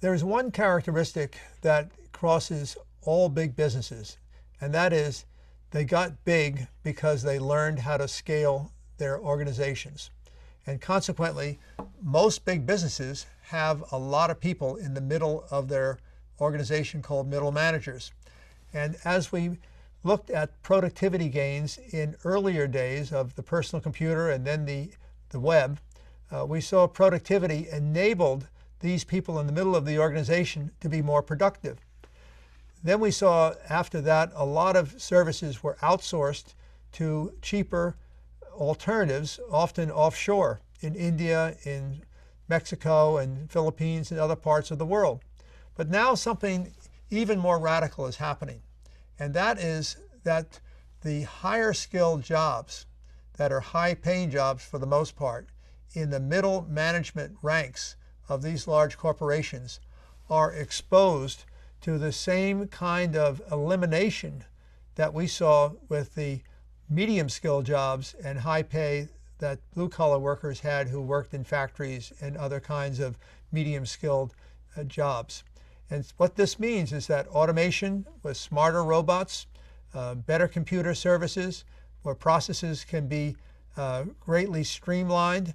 There's one characteristic that crosses all big businesses, and that is they got big because they learned how to scale their organizations. And consequently, most big businesses have a lot of people in the middle of their organization called middle managers. And as we looked at productivity gains in earlier days of the personal computer and then the web, we saw productivity enabled these people in the middle of the organization to be more productive. Then we saw after that a lot of services were outsourced to cheaper alternatives, often offshore in India, in Mexico, and Philippines, and other parts of the world. But now something even more radical is happening, and that is that the higher skilled jobs that are high paying jobs for the most part in the middle management ranks of these large corporations are exposed to the same kind of elimination that we saw with the medium skilled jobs and high pay that blue collar workers had who worked in factories and other kinds of medium skilled jobs. And what this means is that automation with smarter robots, better computer services, where processes can be greatly streamlined,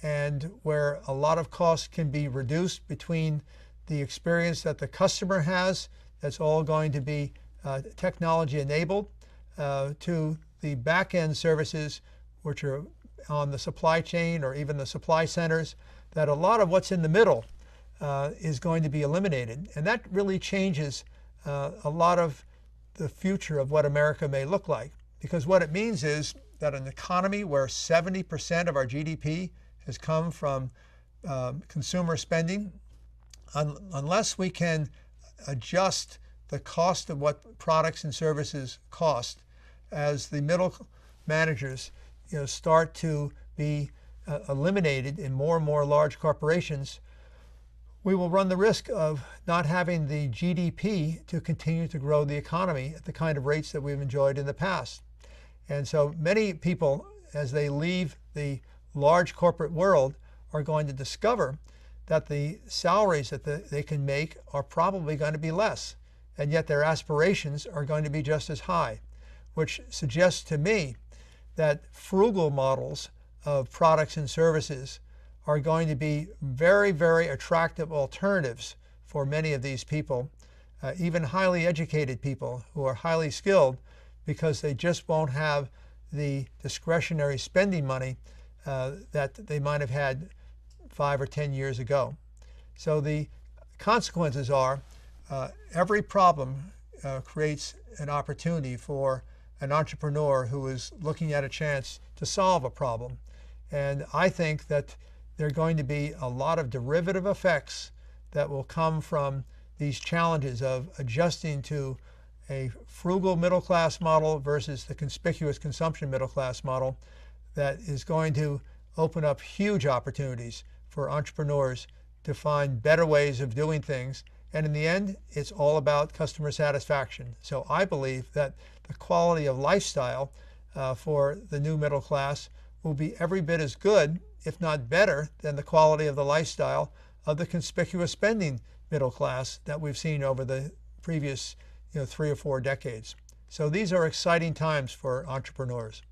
and where a lot of costs can be reduced between the experience that the customer has, that's all going to be technology enabled, to the back-end services which are on the supply chain or even the supply centers, that a lot of what's in the middle is going to be eliminated. And that really changes a lot of the future of what America may look like. Because what it means is that an economy where 70% of our GDP has come from consumer spending, unless we can adjust the cost of what products and services cost as the middle managers start to be eliminated in more and more large corporations, we will run the risk of not having the GDP to continue to grow the economy at the kind of rates that we've enjoyed in the past. And so many people, as they leave the large corporate world, are going to discover that the salaries that they can make are probably going to be less, and yet their aspirations are going to be just as high, which suggests to me that frugal models of products and services are going to be very, very attractive alternatives for many of these people, even highly educated people who are highly skilled, because they just won't have the discretionary spending money that they might have had 5 or 10 years ago. So the consequences are every problem creates an opportunity for an entrepreneur who is looking at a chance to solve a problem. And I think that there are going to be a lot of derivative effects that will come from these challenges of adjusting to a frugal middle class model versus the conspicuous consumption middle class model that is going to open up huge opportunities for entrepreneurs to find better ways of doing things. And in the end, it's all about customer satisfaction. So I believe that the quality of lifestyle for the new middle class will be every bit as good, if not better, than the quality of the lifestyle of the conspicuous spending middle class that we've seen over the previous 3 or 4 decades. So these are exciting times for entrepreneurs.